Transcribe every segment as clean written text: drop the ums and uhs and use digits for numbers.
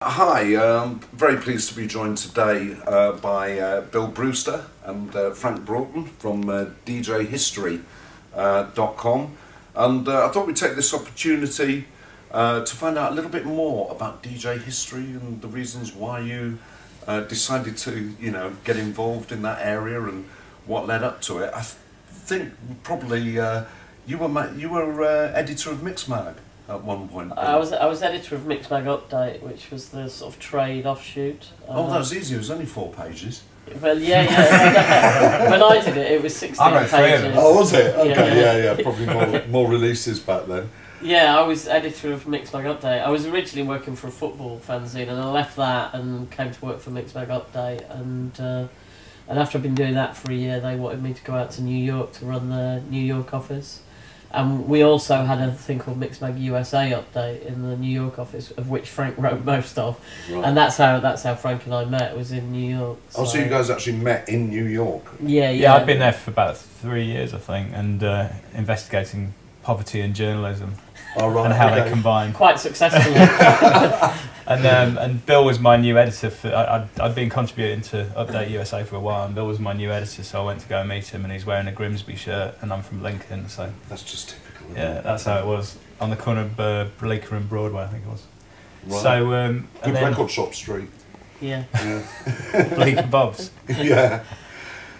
Hi, I'm very pleased to be joined today by Bill Brewster and Frank Broughton from DJhistory.com, and I thought we'd take this opportunity to find out a little bit more about DJ history and the reasons why you decided to, get involved in that area and what led up to it. I think probably you were editor of Mixmag at one point. I was editor of Mixmag Update, which was the sort of trade offshoot. Oh, that was easy. It was only 4 pages. Well, yeah. When I did it, it was 16 pages. Oh, was it? Okay, yeah. Probably more releases back then. Yeah, I was editor of Mixmag Update. I was originally working for a football fanzine, and I left that and came to work for Mixmag Update. And after I'd been doing that for a year, they wanted me to go out to New York to run the New York office. And we also had a thing called Mixmag USA Update in the New York office, of which Frank wrote most of. Right. And that's how Frank and I met, was in New York. Oh, so you guys actually met in New York? Yeah. I'd been there for about 3 years, I think, and investigating poverty and journalism. Oh, right. And how they combine. Quite successfully. And Bill was my new editor. I'd been contributing to Update USA for a while, and Bill was my new editor, so I went to go and meet him, and he's wearing a Grimsby shirt, and I'm from Lincoln, so... That's just typical, isn't yeah, it? that's how it was, on the corner of Bleecker and Broadway, I think it was. Right. So, good record shop street. Yeah. Bleecker Bob's. Yeah.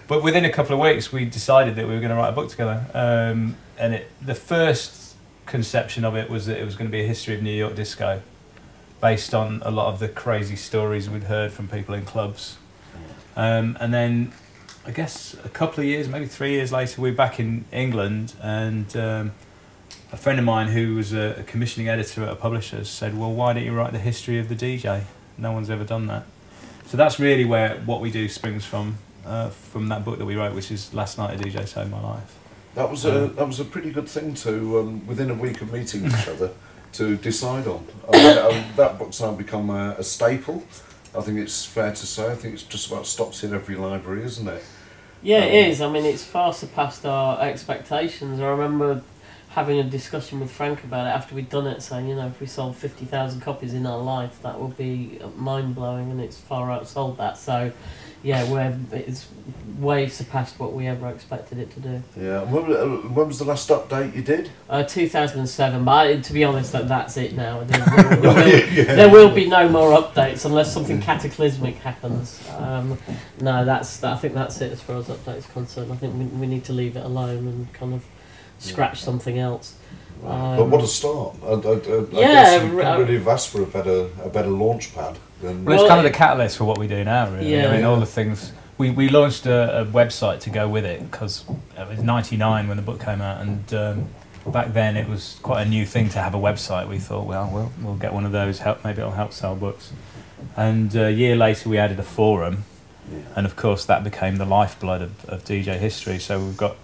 But within a couple of weeks, we decided that we were going to write a book together, and the first conception of it was that it was going to be a history of New York disco, based on a lot of the crazy stories we'd heard from people in clubs. And then I guess a couple of years, maybe 3 years later, we were back in England, and a friend of mine who was a commissioning editor at a publisher said, well, why don't you write the history of the DJ? No one's ever done that. So that's really where what we do springs from that book that we wrote, which is Last Night a DJ Saved My Life. That was a pretty good thing to, within a week of meeting each other, to decide on. That book's now become a staple. I think it's fair to say. I think it's just about stops in every library, isn't it? Yeah, it is. I mean, it's far surpassed our expectations. I remember having a discussion with Frank about it after we'd done it, saying, if we sold 50,000 copies in our life, that would be mind-blowing, and it's far outsold that. So, yeah, it's way surpassed what we ever expected it to do. Yeah. When was the last update you did? 2007, but to be honest, that's it now. There will be no more updates unless something cataclysmic happens. No, I think that's it as far as updates are concerned. I think we need to leave it alone and kind of scratch something else. Right. But what a start! I guess you couldn't really have asked for a better launch pad. Well, it's kind of the catalyst for what we do now, really. Yeah. I mean, all the things... We launched a website to go with it, because it was 99 when the book came out, and back then it was quite a new thing to have a website. We thought, well, we'll get one of those, maybe it'll help sell books. And a year later we added a forum, and of course that became the lifeblood of DJ history. So we've got,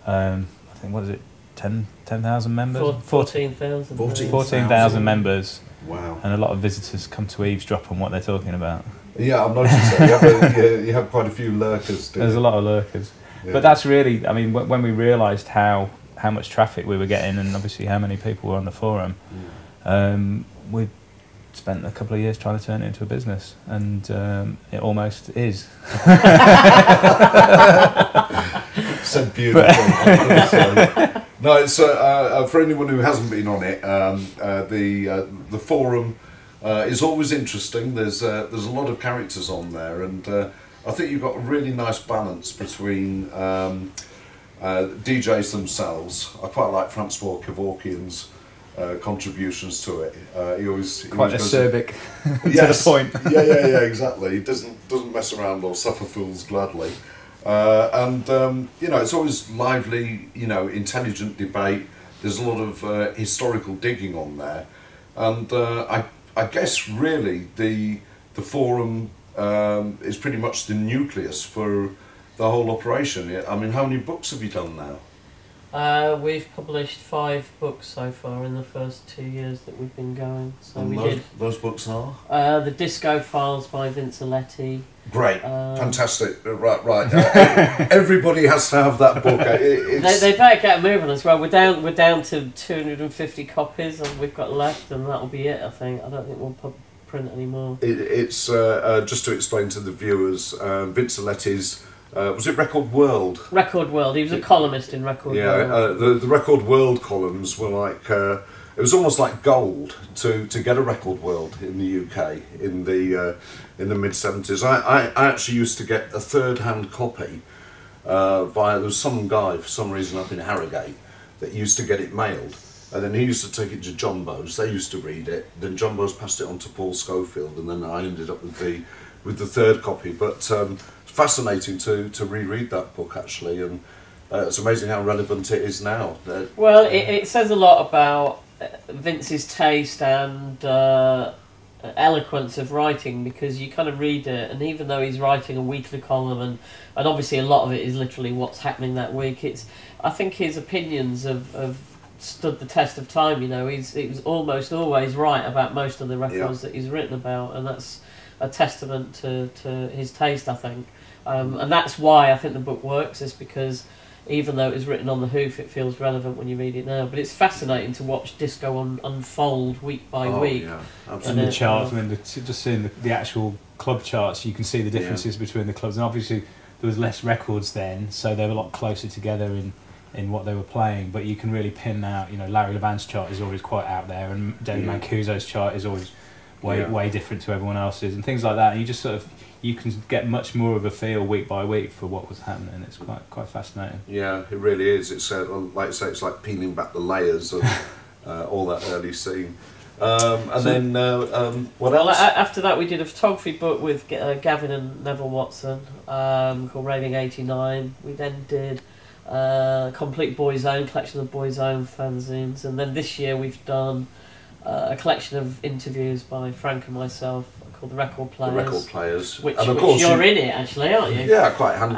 I think, what is it, 10,000 members? 14,000. 14,000 members. Wow. And a lot of visitors come to eavesdrop on what they're talking about. Yeah, I've noticed that. You have quite a few lurkers. There's a lot of lurkers. Yeah. But that's really, I mean, when we realised how much traffic we were getting, and obviously how many people were on the forum, we spent a couple of years trying to turn it into a business, and it almost is. Said beautiful. No, it's for anyone who hasn't been on it. The forum is always interesting. There's a lot of characters on there, and I think you've got a really nice balance between DJs themselves. I quite like Francois Kevorkian's contributions to it. He always quite acerbic to yes, the point. yeah, exactly. He doesn't mess around or suffer fools gladly. You know, it's always lively, you know, intelligent debate. There's a lot of historical digging on there, and I guess really the forum is pretty much the nucleus for the whole operation. I mean, how many books have you done now? We've published 5 books so far in the first 2 years that we've been going. So and those books are? The Disco Files by Vince Aletti. Great, fantastic, right. Everybody has to have that book. They better get moving as well. We're down to 250 copies, and we've got left, and that'll be it. I think. I don't think we'll print anymore. It's just to explain to the viewers, Vince Aletti's. Was it Record World? Record World. He was a columnist in Record World. Yeah, the Record World columns were like it was almost like gold to get a Record World in the UK in the mid-70s. I actually used to get a third-hand copy via. There was some guy for some reason up in Harrogate that used to get it mailed, and then he used to take it to Jumbo's. They used to read it. Then Jumbo's passed it on to Paul Schofield, and then I ended up with the third copy. But fascinating to reread that book actually, and it's amazing how relevant it is now. Well, it says a lot about Vince's taste and eloquence of writing, because you kind of read it, and even though he's writing a weekly column, and obviously a lot of it is literally what's happening that week, I think his opinions have stood the test of time. You know, he was almost always right about most of the records that he's written about, and that's a testament to his taste, I think. And that's why I think the book works, is because even though it was written on the hoof, it feels relevant when you read it now. But it's fascinating to watch disco unfold week by week. Yeah, absolutely. And the charts, I mean, just seeing the actual club charts, you can see the differences between the clubs. And obviously there was less records then, so they were a lot closer together in what they were playing. But you can really pin out, you know, Larry Levan's chart is always quite out there, and David Mancuso's chart is always way different to everyone else's, and things like that. And you just sort of, you can get much more of a feel week by week for what was happening. It's quite fascinating. Yeah, it really is. It's like I say, it's like peeling back the layers of all that early scene. Then what else? After that, we did a photography book with Gavin and Neville Watson called Raving 89. We then did Complete Boys Own, collection of Boys Own fanzines, and then this year we've done a collection of interviews by Frank and myself called The Record Players. The Record Players. Which you're in it, actually, aren't you? Yeah, quite handy.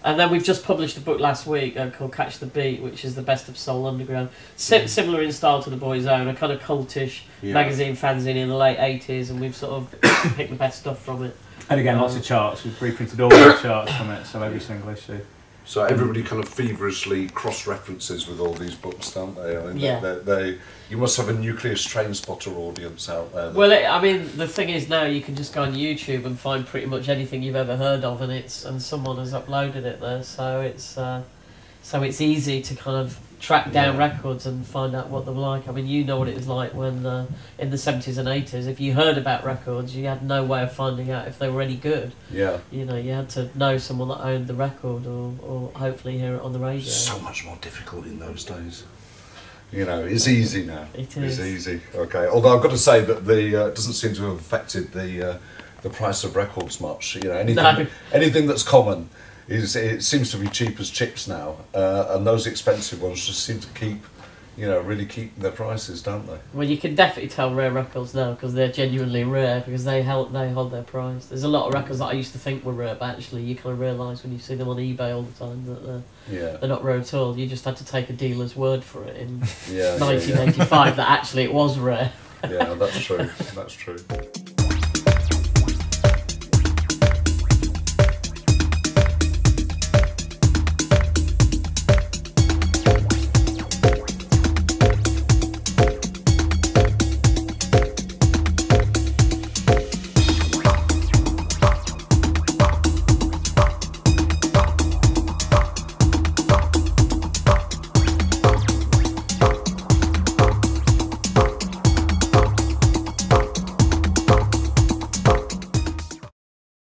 And then we've just published a book last week called Catch the Beat, which is the best of Soul Underground. Similar in style to The Boys Own, a kind of cultish magazine fanzine in the late 80s, and we've sort of picked the best stuff from it. And again, lots of charts. We've reprinted all the charts from it, so every single issue. So everybody kind of feverishly cross-references with all these books, don't they? I mean, you must have a nucleus train spotter audience out there. Well, I mean, the thing is now you can just go on YouTube and find pretty much anything you've ever heard of, and someone has uploaded it there. So it's easy to kind of track down records and find out what they're like. I mean, you know what it was like when in the 70s and 80s, if you heard about records, you had no way of finding out if they were any good. Yeah. You know, you had to know someone that owned the record, or hopefully hear it on the radio. So much more difficult in those days. You know, it's easy now. It is. It's easy. Okay. Although I've got to say that it doesn't seem to have affected the price of records much. You know, anything that's common. It seems to be cheap as chips now, and those expensive ones just seem to keep their prices, don't they? Well, you can definitely tell rare records now because they're genuinely rare, because they hold their price. There's a lot of records that I used to think were rare, but actually you kind of realise when you see them on eBay all the time that they're not rare at all. You just had to take a dealer's word for it in 1985 that actually it was rare. Yeah, that's true. That's true.